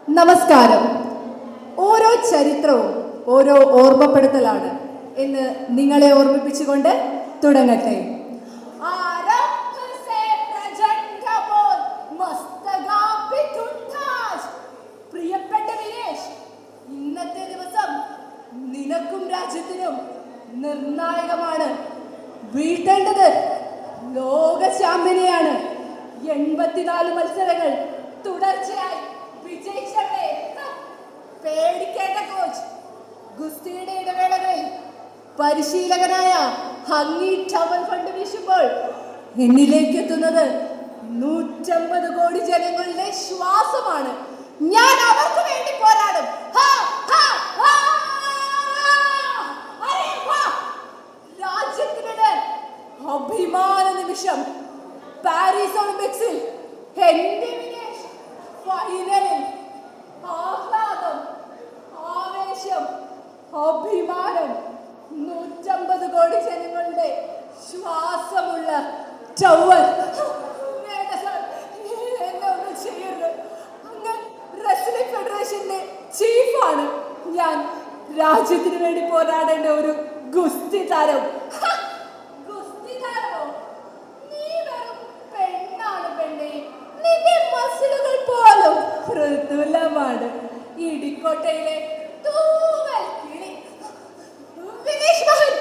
നമസ്കാരം. ഓരോ ചരിത്രവും ഓരോ ഓർമ്മപ്പെടുത്തലാണ് എന്ന് നിങ്ങളെ ഓർമ്മിപ്പിച്ചുകൊണ്ട് തുടങ്ങട്ടെ. പ്രിയപ്പെട്ട വിനേഷ്, ഇന്നത്തെ ദിവസം നിനക്കും രാജ്യത്തിനും നിർണായകമാണ്. വീഴ്ത്തേണ്ടത് ലോക ചാമ്പ്യനെയാണ്. 84 മത്സരങ്ങൾ തുടർച്ചയായി വിജയിച്ചവരെ പേടിക്കേണ്ട കോച്ച്. ഗുസ്തിയുടെ ഇടവേളകളിൽ പരിശീലകനായ ഹങ്ങി ടവൽ ഫണ്ട് വീശുമ്പോൾ എന്നിലേക്ക് എത്തുന്നത് 150 കോടി ജനങ്ങളുടെ ശ്വാസമാണ്. ഞാൻ അവർക്ക് വേണ്ടി പോരാടും. രാജ്യത്തിനുടെ അഭിമാന നിമിഷം പാരീസ് ഒളിമ്പിക്സിൽ എന്റെ വിനേഷ് ഫൈനലിൽ ആഹ്ലാദം, ആവേശം, അഭിമാനം. 150 കോടി ജനങ്ങളുടെ ശ്വാസമുള്ള ടവൽ. എന്നെ ഒന്നും ചെയ്യരുത്. അങ്ങ് റെസ്ലിംഗ് ഫെഡറേഷന്റെ ചീഫാണ് ഞാൻ. രാജ്യത്തിന് വേണ്ടി പോരാടേണ്ട ഒരു ഗുസ്തി താരം. ഗുസ്തി താരമോ? നീ വെറും പെണ്ണാണ് പെണ്ണേ. നിന്റെ മസിലുകൾ പോലും മൃദുലമാണ്. ഇടിക്കോട്ടയിലെ തൂവൽ കിളി വിനേഷ് മോഹൻ.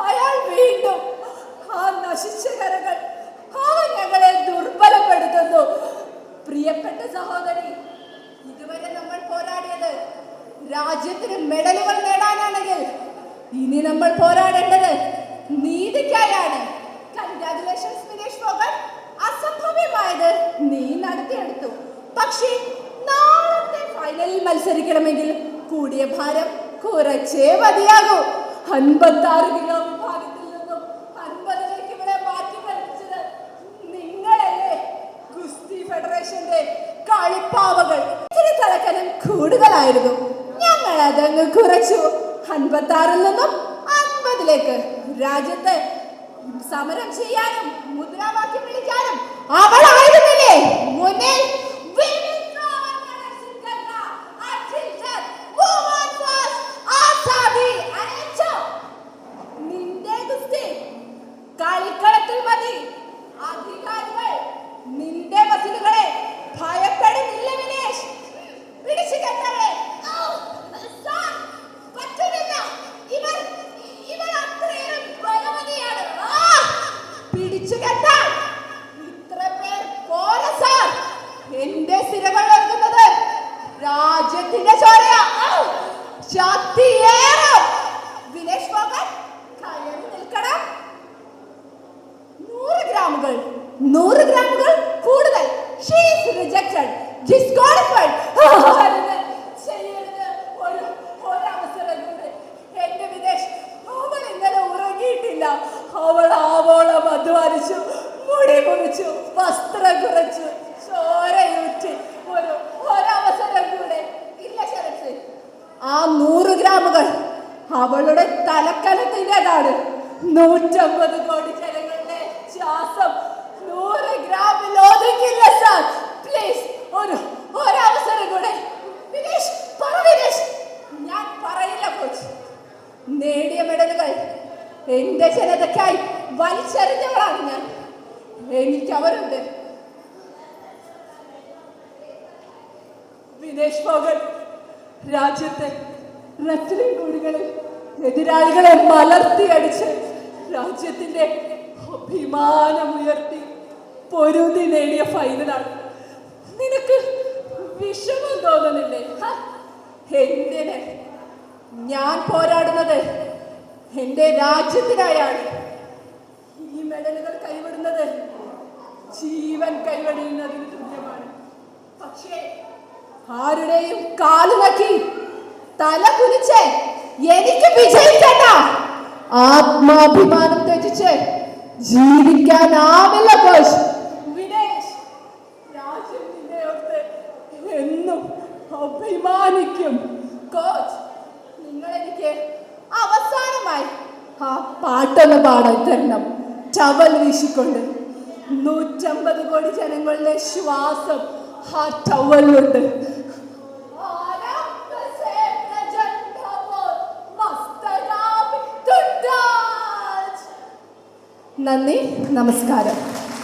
അയാൾ വീണ്ടും ആ നശിച്ച കരകൾ അവൻ ഞങ്ങളെ ദുർബലപ്പെടുത്തുന്നു. പ്രിയപ്പെട്ട സഹോദരി, ഇതുവരെ നമ്മൾ പോരാടിയത് രാജ്യത്തിന് മെഡലുകൾ നേടാനാണെങ്കിൽ ഇനി നമ്മൾ പോരാടേണ്ടത് നീതിക്കായാണ്. കൺഗ്രാജുലേഷൻസ് വിനേഷ് മോഹൻ. അസംഭവ്യമായത് നീ നടത്തിയെടുത്തു. പക്ഷേ നാളത്തെ ഫൈനലിൽ മത്സരിക്കണമെങ്കിൽ കൂടിയ ഭാരം കുറച്ചേ മതിയാകൂ. 56 കിലോ വിഭാഗത്തിൽ നിന്നും 50ലേക്ക് ഇവിടെ മാറ്റി കളിച്ചത് നിങ്ങളല്ലേ? ഗുസ്തി ഫെഡറേഷന്റെ കളിപ്പാവകൾ. ഇത്തിരി തലക്കനം കൂടുതലായിരുന്നു. ഞങ്ങൾ അതങ്ങ് കുറച്ചു. 56ൽ നിന്നും 50ലേക്ക്. രാജ്യത്ത് സമരം ചെയ്യാനും മുദ്രാവാക്യം വിളിക്കാനും അവളായിരുന്നില്ലേ മുന്നിൽ? നിന്റെ ഗുസ്തി കളിക്കളത്തിൽ മതി. അധികാരികൾ നിന്റെ മസിലുകളെ ഭയപ്പെടുന്നില്ല വിനേഷ്. പിടിച്ചു കെട്ടവളെ. പിടിച്ചു കെട്ടാൻ ഇത്ര പേർ പോര സാർ. എന്റെ സിരകൾ എടുക്കുന്നത് രാജ്യത്തിന്റെ ചോരയാ. ശക്തിയേറും വിനേഷ് മോഹൻ. കയറി നിൽക്കണം. 100 ഗ്രാമുകൾ കൂടുതൽ. She is rejected, disqualified. ചെയ്യരുത്. ഒരവസരം കൂടെ. എന്റെ വിനേഷ്, അവൾ ഇന്നലെ ഉറങ്ങിയിട്ടില്ല. അവൾ ആവോളം അധ്വാനിച്ചു. മുടി മുറിച്ചു, വസ്ത്രം കുറച്ചു, ചോരയൂറ്റി. ഒരവസരം കൂടെ. ഇല്ല ശരത്, ആ 100 ഗ്രാമുകൾ അവളുടെ തലക്കനത്തിൻ്റെതാണ്. 150 കോടി ജനങ്ങളുടെ ശ്വാസം 100 ഗ്രാമിൽ ഒതുങ്ങില്ല സാർ. പ്ലീസ് ഒരവസരം കൂടെ. വിനേഷ്, പറ വിനേഷ്. ഞാൻ പറയില്ല കോച്ച്. നേടിയ മെഡലുകൾ എന്റെ ജനതയ്ക്കായി വലിച്ചെറിഞ്ഞവളാണ് ഞാൻ. എനിക്ക് അവരുണ്ട്. വിനേഷ് മോഹൻ രാജ്യത്തെ റെസ്ലിംഗ് കൂടികളിൽ എതിരാളികളെ മലർത്തി അടിച്ച് രാജ്യത്തിന്റെ അഭിമാനമുയർത്തി പൊരുതി നേടിയ ഫൈനലാണ്. നിനക്ക് വിഷമം തോന്നുന്നില്ലേ? എന്തിന്? ഞാൻ പോരാടുന്നത് എന്റെ രാജ്യത്തിനായാണ്. ഈ മെഡലുകൾ കൈവിടുന്നത് ജീവൻ കൈവടിയുന്നതിന് തുല്യമാണ്. പക്ഷേ ആരുടെയും കാല് നക്കി തല കുനിച്ച് എനിക്ക് വിജയിക്കണ്ട. ആത്മാഭിമാനം ത്യജിച്ച് ജീവിക്കാനാവില്ല കോച്ച്. വിനേഷ്, രാജ്യം നിന്നെ ഓർത്ത് എന്നും അഭിമാനിക്കും. കോച്ച്, നിങ്ങൾ എനിക്ക് അവസാനമായി ആ പാട്ടൊന്ന് പാടാൻ തരണം. ടവൽ വീശിക്കൊണ്ട് 150 കോടി ജനങ്ങളുടെ ശ്വാസം, ആ ടവലുണ്ട്. നന്ദി, നമസ്കാരം.